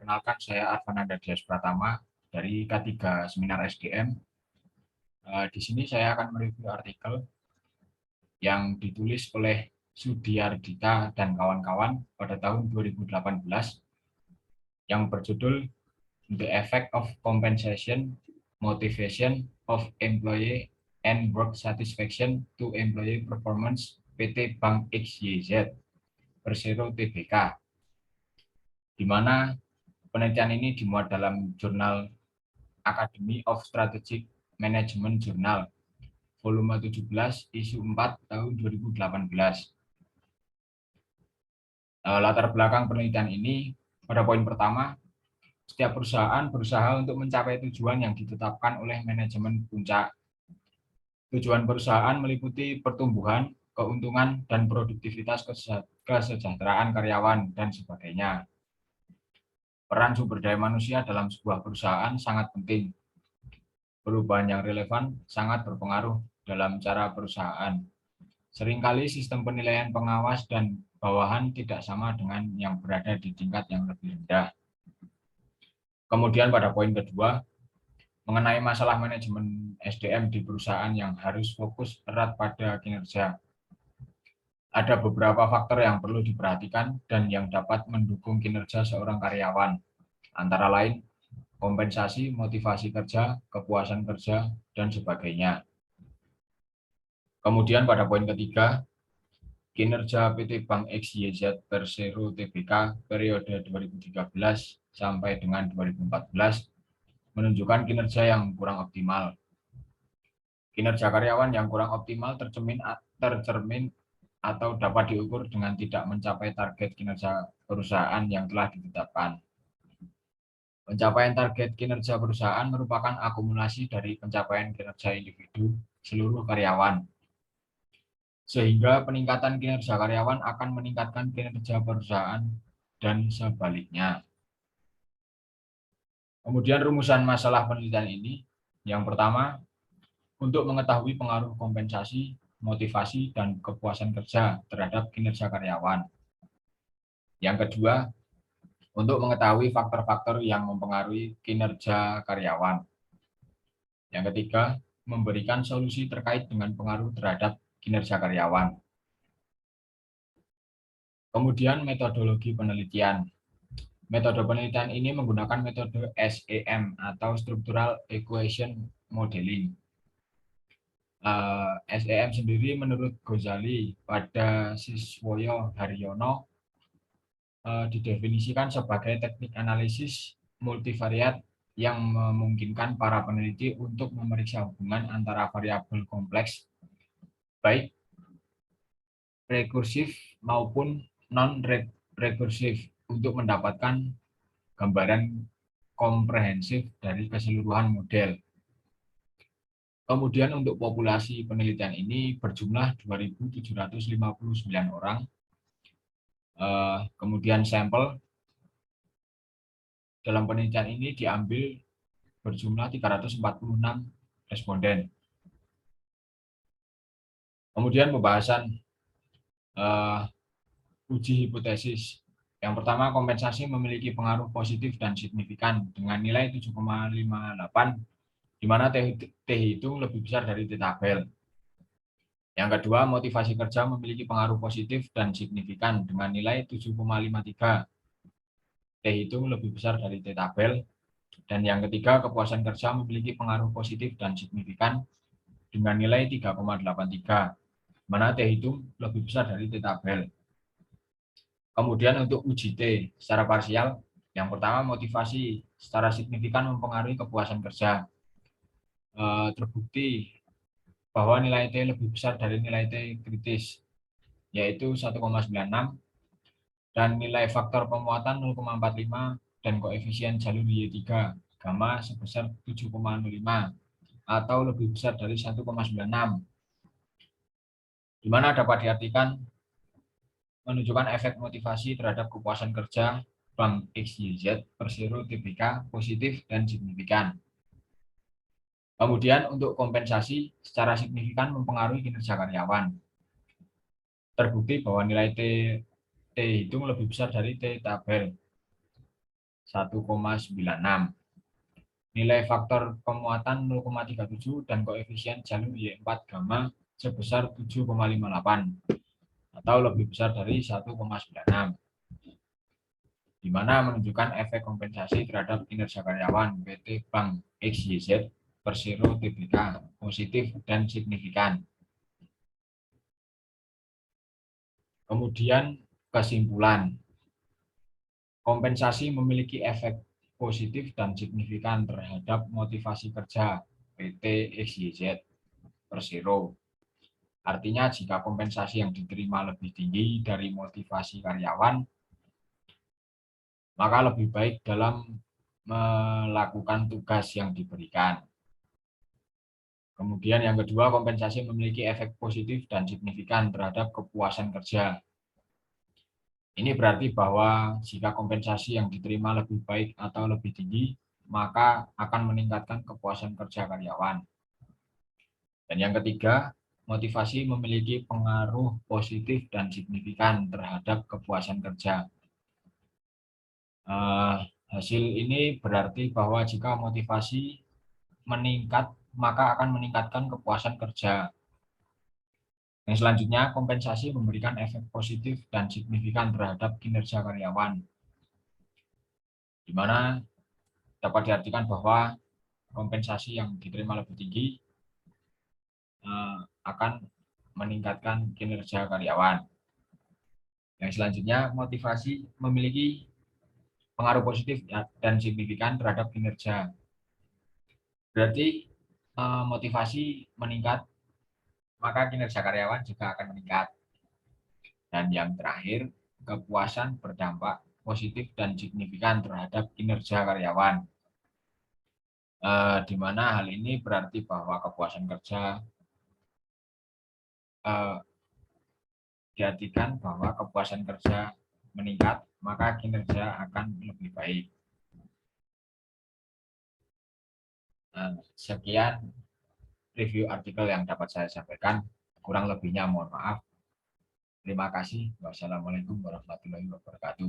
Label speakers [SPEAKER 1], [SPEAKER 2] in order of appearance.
[SPEAKER 1] Perkenalkan, saya Arvananda Dias Pratama dari K3 Seminar SDM. Di sini saya akan mereview artikel yang ditulis oleh Sudiardita dan kawan-kawan pada tahun 2018 yang berjudul The Effect of Compensation, Motivation of Employee and Work Satisfaction to Employee Performance PT Bank XYZ Persero Tbk, di mana penelitian ini dimuat dalam jurnal Academy of Strategic Management Journal, volume 17, isu 4, tahun 2018. Latar belakang penelitian ini, pada poin pertama, setiap perusahaan berusaha untuk mencapai tujuan yang ditetapkan oleh manajemen puncak. Tujuan perusahaan meliputi pertumbuhan, keuntungan, dan produktivitas kesejahteraan karyawan, dan sebagainya. Peran sumber daya manusia dalam sebuah perusahaan sangat penting. Perubahan yang relevan sangat berpengaruh dalam cara perusahaan. Seringkali sistem penilaian pengawas dan bawahan tidak sama dengan yang berada di tingkat yang lebih rendah. Kemudian pada poin kedua, mengenai masalah manajemen SDM di perusahaan yang harus fokus erat pada kinerja. Ada beberapa faktor yang perlu diperhatikan dan yang dapat mendukung kinerja seorang karyawan, antara lain kompensasi, motivasi kerja, kepuasan kerja, dan sebagainya. Kemudian pada poin ketiga, kinerja PT Bank XYZ Persero Tbk periode 2013 sampai dengan 2014 menunjukkan kinerja yang kurang optimal. Kinerja karyawan yang kurang optimal tercermin atau dapat diukur dengan tidak mencapai target kinerja perusahaan yang telah ditetapkan. Pencapaian target kinerja perusahaan merupakan akumulasi dari pencapaian kinerja individu seluruh karyawan. Sehingga peningkatan kinerja karyawan akan meningkatkan kinerja perusahaan dan sebaliknya. Kemudian rumusan masalah penelitian ini, yang pertama, untuk mengetahui pengaruh kompensasi, motivasi, dan kepuasan kerja terhadap kinerja karyawan. Yang kedua, untuk mengetahui faktor-faktor yang mempengaruhi kinerja karyawan. Yang ketiga, memberikan solusi terkait dengan pengaruh terhadap kinerja karyawan. Kemudian metodologi penelitian. Metode penelitian ini menggunakan metode SEM atau Structural Equation Modeling. SEM sendiri menurut Ghazali pada Siswoyo Haryono didefinisikan sebagai teknik analisis multivariat yang memungkinkan para peneliti untuk memeriksa hubungan antara variabel kompleks, baik rekursif maupun non-rekursif, untuk mendapatkan gambaran komprehensif dari keseluruhan model. Kemudian untuk populasi penelitian ini berjumlah 2.759 orang. Kemudian sampel dalam penelitian ini diambil berjumlah 346 responden. Kemudian pembahasan uji hipotesis. Yang pertama, kompensasi memiliki pengaruh positif dan signifikan dengan nilai 7,58, di mana T hitung lebih besar dari T tabel. Yang kedua, motivasi kerja memiliki pengaruh positif dan signifikan dengan nilai 7,53, T hitung lebih besar dari T tabel. Dan yang ketiga, kepuasan kerja memiliki pengaruh positif dan signifikan dengan nilai 3,83, mana T hitung lebih besar dari T tabel. Kemudian untuk uji T secara parsial, yang pertama motivasi secara signifikan mempengaruhi kepuasan kerja. Terbukti bahwa nilai T lebih besar dari nilai T kritis, yaitu 1,96, dan nilai faktor pemuatan 0,45 dan koefisien jalur Y3 gamma sebesar 7,05 atau lebih besar dari 1,96, di mana dapat diartikan menunjukkan efek motivasi terhadap kepuasan kerja Bank XYZ Persero Tbk positif dan signifikan. Kemudian untuk kompensasi secara signifikan mempengaruhi kinerja karyawan. Terbukti bahwa nilai T hitung lebih besar dari T tabel. 1,96. Nilai faktor pemuatan 0,37 dan koefisien jalur Y4 gamma sebesar 7,58 atau lebih besar dari 1,96, di mana menunjukkan efek kompensasi terhadap kinerja karyawan PT Bank XYZ Persero Tbk positif dan signifikan. Kemudian kesimpulan, kompensasi memiliki efek positif dan signifikan terhadap motivasi kerja PT XYZ Persero. Artinya jika kompensasi yang diterima lebih tinggi dari motivasi karyawan, maka lebih baik dalam melakukan tugas yang diberikan. Kemudian yang kedua, kompensasi memiliki efek positif dan signifikan terhadap kepuasan kerja. Ini berarti bahwa jika kompensasi yang diterima lebih baik atau lebih tinggi, maka akan meningkatkan kepuasan kerja karyawan. Dan yang ketiga, motivasi memiliki pengaruh positif dan signifikan terhadap kepuasan kerja. Hasil ini berarti bahwa jika motivasi meningkat, maka akan meningkatkan kepuasan kerja. Yang selanjutnya, kompensasi memberikan efek positif dan signifikan terhadap kinerja karyawan, di mana dapat diartikan bahwa kompensasi yang diterima lebih tinggi akan meningkatkan kinerja karyawan. Yang selanjutnya, motivasi memiliki pengaruh positif dan signifikan terhadap kinerja. Berarti motivasi meningkat, maka kinerja karyawan juga akan meningkat. Dan yang terakhir, kepuasan berdampak positif dan signifikan terhadap kinerja karyawan. Di mana hal ini berarti bahwa kepuasan kerja diartikan bahwa kepuasan kerja meningkat, maka kinerja akan lebih baik. Sekian review artikel yang dapat saya sampaikan. Kurang lebihnya mohon maaf. Terima kasih. Wassalamualaikum warahmatullahi wabarakatuh.